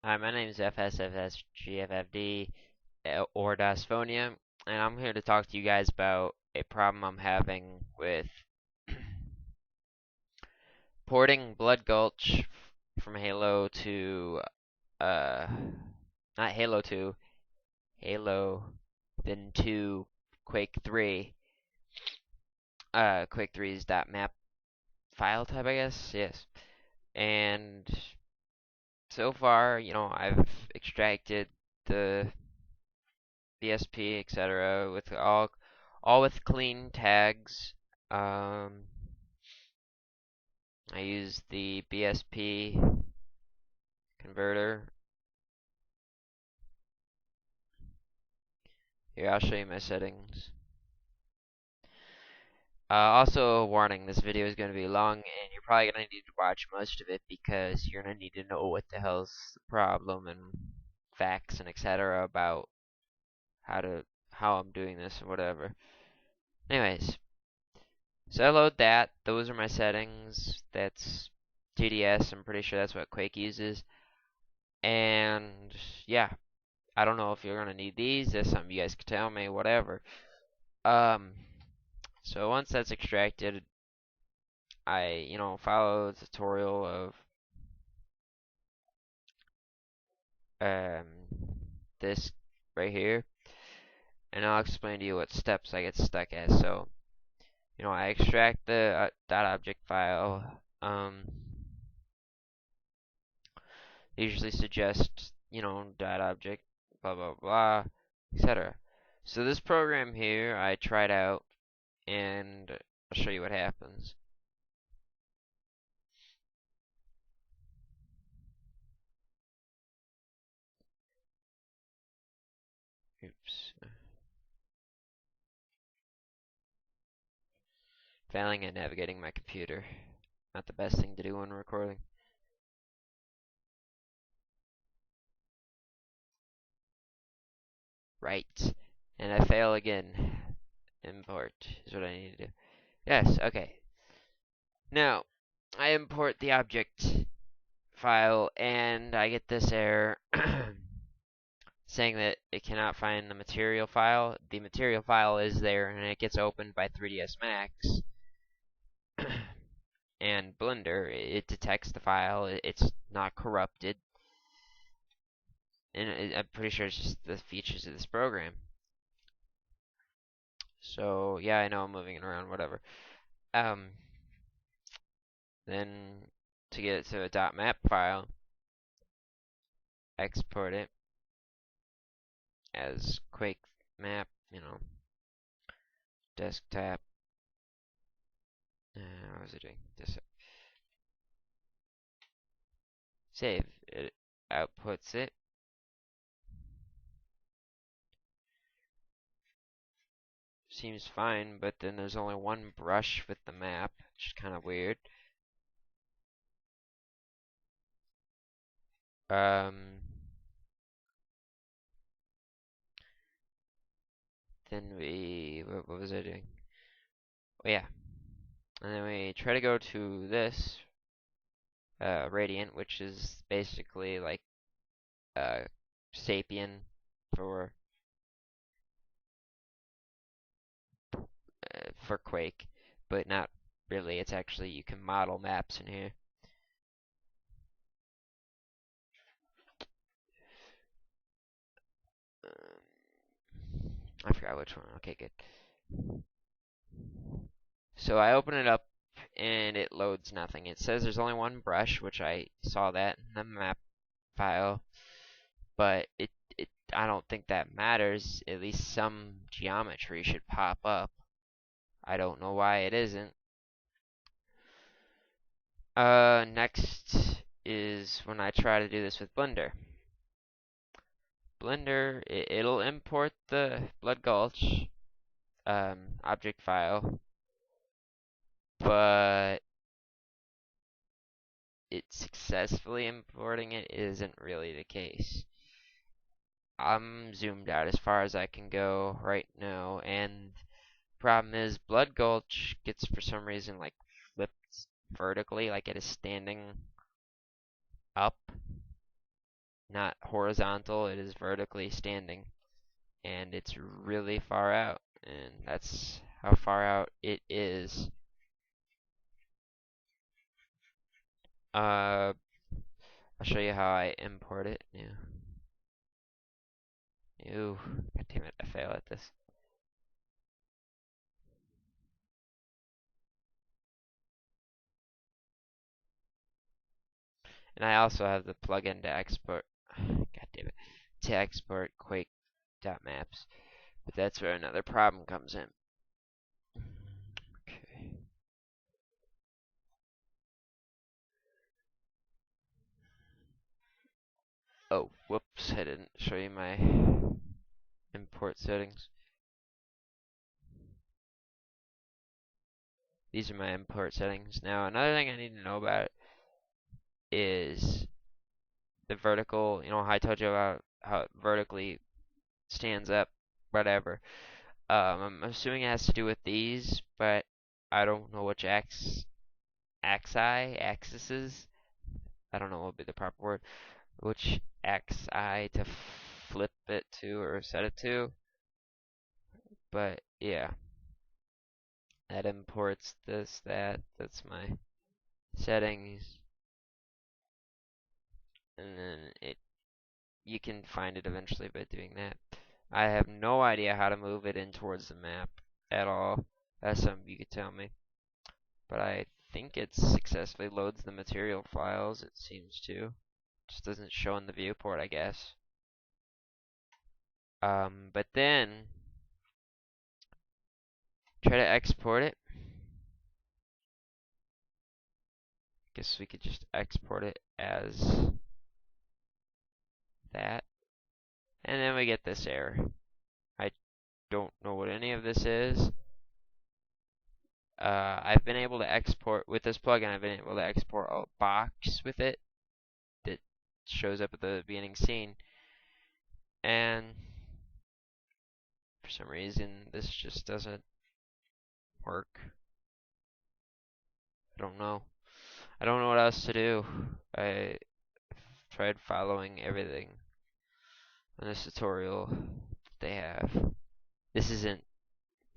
Hi, my name is FSFSGFFD or Dasphonia, and I'm here to talk to you guys about a problem I'm having with porting Blood Gulch from Halo to, uh, not Halo 2, Halo, then to Quake 3. Quake 3's .map file type, I guess, yes. And so far, I've extracted the BSP, etc. with all with clean tags. I use the BSP converter. Here, I'll show you my settings. Also, a warning, this video is going to be long, and you're probably going to need to watch most of it because you're going to need to know what the hell's the problem and facts and etc. about how I'm doing this and whatever. Anyways, so I load that. Those are my settings. That's TDS. I'm pretty sure that's what Quake uses. And yeah, I don't know if you're gonna need these. That's something you guys can tell me. Whatever. Um. So once that's extracted, I follow the tutorial of um this right here, and I'll explain to you what steps I get stuck at. So I extract the .object file. Usually suggest, .object, blah blah blah, etc. So this program here I tried out and I'll show you what happens. Oops. Failing at navigating my computer. Not the best thing to do when recording. Right. And I fail again. Import is what I need to do. Yes, okay. Now, I import the object file and I get this error saying that it cannot find the material file. The material file is there and it gets opened by 3ds Max and Blender. It detects the file. It's not corrupted. And I'm pretty sure it's just the features of this program. So yeah, I know I'm moving it around, whatever. Um, then to get it to a .map file, export it as Quake map, desktop. What was it doing? Just save. It outputs it. Seems fine, but then there's only one brush with the map, which is kind of weird. Then what was I doing? Oh yeah, and then we try to go to this Radiant, which is basically like Sapien for Quake, but not really. It's actually you can model maps in here. I forgot which one. Okay, good. So I open it up and it loads nothing. It says there's only one brush, which I saw that in the map file, but I don't think that matters. At least some geometry should pop up. I don't know why it isn't. Next is when I try to do this with Blender. Blender, it'll import the Blood Gulch object file, but it successfully importing it isn't really the case. I'm zoomed out as far as I can go right now, and problem is Blood Gulch gets for some reason like flipped vertically, like it is standing up. not horizontal, it is vertically standing, and it's really far out, and that's how far out it is. I'll show you how I import it. Yeah. Ew, god damn it, I fail at this. And I also have the plugin to export, god damn it, to export Quake.maps. But that's where another problem comes in. Okay. Oh, whoops, I didn't show you my import settings. These are my import settings. Now, another thing I need to know about is the vertical, you know, how I told you about how it vertically stands up, whatever. I'm assuming it has to do with these, but I don't know which axes. I don't know what would be the proper word. Which axi to flip it to or set it to. But yeah, that imports this, that. That's my settings, and then you can find it eventually by doing that. I have no idea how to move it in towards the map at all. That's something you could tell me. But I think it successfully loads the material files, it seems to. Just doesn't show in the viewport, I guess. But then try to export it. Guess we could just export it as that. And then we get this error. I don't know what any of this is. I've been able to export, with this plugin, I've been able to export a box with it that shows up at the beginning scene. And for some reason, this just doesn't work. I don't know. I don't know what else to do. I tried following everything in this tutorial that they have. This isn't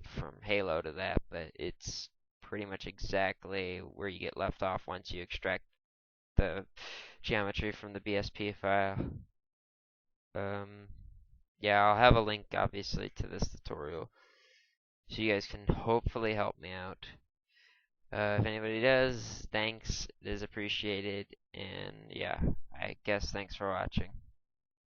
from Halo to that, but it's pretty much exactly where you get left off once you extract the geometry from the BSP file. Yeah, I'll have a link obviously to this tutorial so you guys can hopefully help me out. If anybody does, thanks, it is appreciated, and yeah, I guess thanks for watching.